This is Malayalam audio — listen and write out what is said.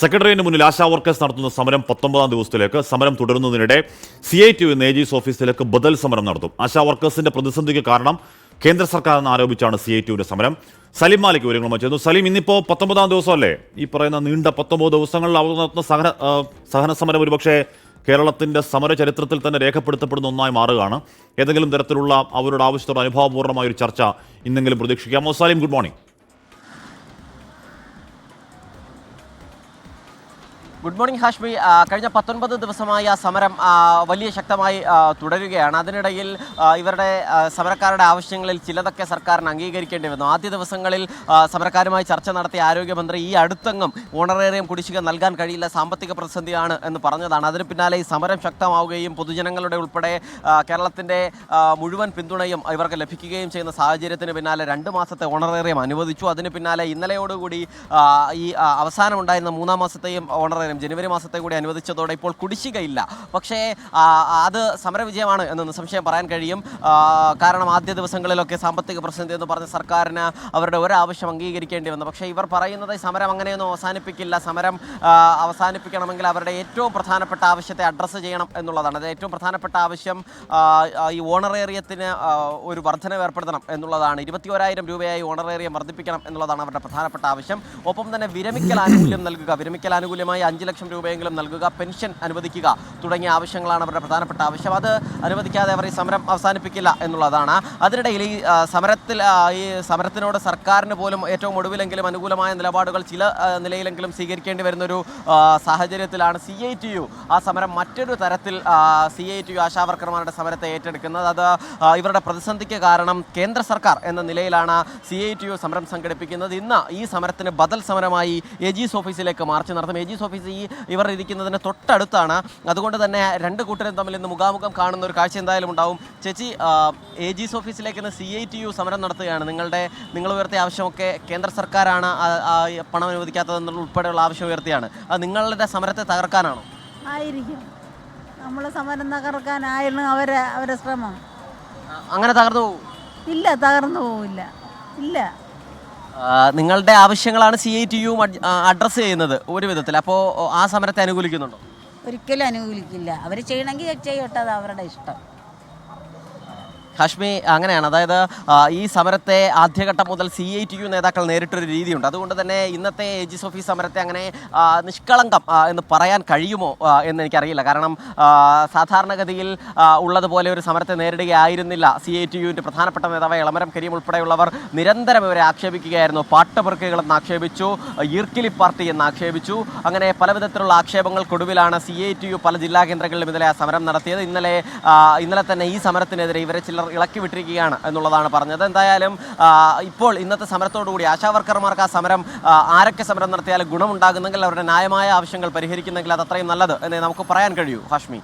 സെക്രട്ടേറിയറ്റിന് മുന്നിൽ ആശാ വർക്കേഴ്സ് നടത്തുന്ന സമരം 19-ാം ദിവസത്തിലേക്ക്. സമരം തുടരുന്നതിനിടെ CITU AG ഓഫീസിലേക്ക് ബദൽ സമരം നടത്തും. ആശാ വർക്കേഴ്സിന്റെ പ്രതിസന്ധിക്ക് കാരണം കേന്ദ്ര സർക്കാർ എന്ന് ആരോപിച്ചാണ് CITUവിന്റെ സമരം. സലീം മാലിക് വിവരങ്ങളുമായി ചേർന്നു. സലീം, ഇന്നിപ്പോൾ 19-ാം ദിവസമല്ലേ? ഈ പറയുന്ന നീണ്ട 19 ദിവസങ്ങളിൽ അവർ നടത്തുന്ന സഹന സമരം ഒരുപക്ഷെ കേരളത്തിന്റെ സമര ചരിത്രത്തിൽ തന്നെ രേഖപ്പെടുത്തപ്പെടുന്ന ഒന്നായി മാറുകയാണ്. ഏതെങ്കിലും തരത്തിലുള്ള അവരുടെ ആവശ്യത്തോട് അനുഭാവപൂർണ്ണമായ ഒരു ചർച്ച ഇന്നെങ്കിലും പ്രതീക്ഷിക്കാമോ? Saleem, good morning. Good morning Hashmi. കഴിഞ്ഞ 19 ദിവസമായി ആ സമരം വലിയ ശക്തമായി തുടരുകയാണ്. അതിനിടയിൽ ഇവരുടെ സമരക്കാരുടെ ആവശ്യങ്ങളിൽ ചിലതൊക്കെ സർക്കാരിന് അംഗീകരിക്കേണ്ടി വന്നു. ആദ്യ ദിവസങ്ങളിൽ സമരക്കാരുമായി ചർച്ച നടത്തിയ ആരോഗ്യമന്ത്രി ഈ അടുത്തെങ്ങും ഓണറേറിയം കുടിശ്ശിക നൽകാൻ കഴിയില്ല, സാമ്പത്തിക പ്രതിസന്ധിയാണ് എന്ന് പറഞ്ഞതാണ്. അതിന് പിന്നാലെ ഈ സമരം ശക്തമാവുകയും പൊതുജനങ്ങളുടെ ഉൾപ്പെടെ കേരളത്തിൻ്റെ മുഴുവൻ പിന്തുണയും ഇവർക്ക് ലഭിക്കുകയും ചെയ്യുന്ന സാഹചര്യത്തിന് പിന്നാലെ 2 മാസത്തെ ഓണറേറിയം അനുവദിച്ചു. അതിന് പിന്നാലെ ഇന്നലെയോടുകൂടി ഈ അവസാനമുണ്ടായിരുന്ന 3-ാം മാസത്തെയും ഓണറേറിയം ജനുവരി മാസത്തെ കൂടി അനുവദിച്ചതോടെ ഇപ്പോൾ കുടിശ്ശികയില്ല. പക്ഷേ അത് സമരവിജയമാണ് എന്ന് നിസ്സംശയം പറയാൻ കഴിയും. കാരണം ആദ്യ ദിവസങ്ങളിലൊക്കെ സാമ്പത്തിക പ്രതിസന്ധി എന്ന് പറഞ്ഞ സർക്കാരിന് അവരുടെ ഒരാവശ്യം അംഗീകരിക്കേണ്ടി വന്നു. പക്ഷേ ഇവർ പറയുന്നത് സമരം അങ്ങനെയൊന്നും അവസാനിപ്പിക്കില്ല. സമരം അവസാനിപ്പിക്കണമെങ്കിൽ അവരുടെ ഏറ്റവും പ്രധാനപ്പെട്ട ആവശ്യത്തെ അഡ്രസ്സ് ചെയ്യണം എന്നുള്ളതാണ്. അത് ഏറ്റവും പ്രധാനപ്പെട്ട ആവശ്യം ഈ ഓണറേറിയത്തിന് ഒരു വർധനവ് ഏർപ്പെടുത്തണം എന്നുള്ളതാണ്. 21,000 രൂപയായി ഓണറേറിയം വർദ്ധിപ്പിക്കണം എന്നുള്ളതാണ് അവരുടെ പ്രധാനപ്പെട്ട ആവശ്യം. ഒപ്പം തന്നെ വിരമിക്കൽ ആനുകൂല്യം നൽകുക, വിരമിക്കൽ ആനുകൂല്യമായി 5 ലക്ഷം രൂപയെങ്കിലും നൽകുക, പെൻഷൻ അനുവദിക്കുക തുടങ്ങിയ ആവശ്യങ്ങളാണ് അവരുടെ പ്രധാനപ്പെട്ട ആവശ്യം. അത് അനുവദിക്കാതെ അവർ ഈ സമരം അവസാനിപ്പിക്കില്ല എന്നുള്ളതാണ്. അതിനിടയിൽ ഈ സമരത്തിനോട് സർക്കാരിന് പോലും ഏറ്റവും ഒടുവിലെങ്കിലും അനുകൂലമായ നിലപാടുകൾ ചില നിലയിലെങ്കിലും സ്വീകരിക്കേണ്ടി വരുന്നൊരു സാഹചര്യത്തിലാണ് CITU ആ സമരം മറ്റൊരു തരത്തിൽ CITU ആശാവർക്കർമാരുടെ സമരത്തെ ഏറ്റെടുക്കുന്നത്. അത് ഇവരുടെ പ്രതിസന്ധിക്ക് കാരണം കേന്ദ്ര സർക്കാർ എന്ന നിലയിലാണ് CITU സമരം സംഘടിപ്പിക്കുന്നത്. ഇന്ന് ഈ സമരത്തിന് ബദൽ സമരമായി AG's ഓഫീസിലേക്ക് മാർച്ച് നടത്തും. AG's ഓഫീസ് ഇവർ ഇരിക്കുന്നതിന് തൊട്ടടുത്താണ്. അതുകൊണ്ട് തന്നെ രണ്ട് കൂട്ടരും തമ്മിൽ ഇന്ന് മുഖാമുഖം കാണുന്ന ഒരു കാഴ്ച എന്തായാലും ഉണ്ടാവും. ചേച്ചി, AG's ഓഫീസിലേക്ക് ഇന്ന് CITU സമരം നടത്തുകയാണ്. നിങ്ങൾ ഉയർത്തിയ ആവശ്യമൊക്കെ കേന്ദ്ര സർക്കാരാണ് പണം അനുവദിക്കാത്തതെന്നുള്ള ഉൾപ്പെടെയുള്ള ആവശ്യം ഉയർത്തിയാണ്. അത് നിങ്ങളുടെ സമരത്തെ തകർക്കാനാണോ? ആയിരിക്കും. നമ്മളെ സമരം തകർക്കാനായിരുന്നു അവരെ ശ്രമം. അങ്ങനെ തകർന്നു പോകും? ഇല്ല, തകർന്നു പോവില്ല. ഇല്ല, നിങ്ങളുടെ ആവശ്യങ്ങളാണ് CITU അഡ്രസ്സ് ചെയ്യുന്നത് ഒരു വിധത്തിൽ. അപ്പോൾ ആ സമരത്തെ അനുകൂലിക്കുന്നുണ്ടോ? ഒരിക്കലും അനുകൂലിക്കില്ല. അവർ ചെയ്യണമെങ്കിൽ ചെയ്യട്ടെ, അത് അവരുടെ ഇഷ്ടം. ഹാഷ്മി, അങ്ങനെയാണ്. അതായത് ഈ സമരത്തെ ആദ്യഘട്ടം മുതൽ CITU നേതാക്കൾ നേരിട്ടൊരു രീതിയുണ്ട്. അതുകൊണ്ട് തന്നെ ഇന്നത്തെ AG's ഓഫീസ് സമരത്തെ അങ്ങനെ നിഷ്കളങ്കം എന്ന് പറയാൻ കഴിയുമോ എന്ന് എനിക്കറിയില്ല. കാരണം സാധാരണഗതിയിൽ ഉള്ളതുപോലെ ഒരു സമരത്തെ നേരിടുകയായിരുന്നില്ല CITUവിൻ്റെ പ്രധാനപ്പെട്ട നേതാവായ എളമരം കരീം ഉൾപ്പെടെയുള്ളവർ നിരന്തരം ഇവരെ ആക്ഷേപിക്കുകയായിരുന്നു. പാട്ടപ്പെറുക്കുകളെന്ന് ആക്ഷേപിച്ചു, ഈർക്കിലി പാർട്ടി എന്ന് ആക്ഷേപിച്ചു. അങ്ങനെ പല വിധത്തിലുള്ള ആക്ഷേപങ്ങൾക്കൊടുവിലാണ് CITU പല ജില്ലാ കേന്ദ്രങ്ങളിലും ഇന്നലെ സമരം നടത്തിയത്. ഇന്നലെ തന്നെ ഈ സമരത്തിനെതിരെ ഇവരെ ചിലർ ഇളക്കി വിട്ടിരിക്കുകയാണ് എന്നുള്ളതാണ് പറഞ്ഞത്. എന്തായാലും ഇപ്പോൾ ഇന്നത്തെ സമരത്തോടുകൂടി ആശാവർക്കർമാർക്ക് ആ സമരം ആരൊക്കെ സമരം നടത്തിയാലും ഗുണമുണ്ടാകുന്നെങ്കിൽ അവരുടെ ന്യായമായ ആവശ്യങ്ങൾ പരിഹരിക്കുന്നെങ്കിൽ അത് അത്രയും നല്ലത് എന്നേ നമുക്ക് പറയാൻ കഴിയൂ ഹാഷ്മി.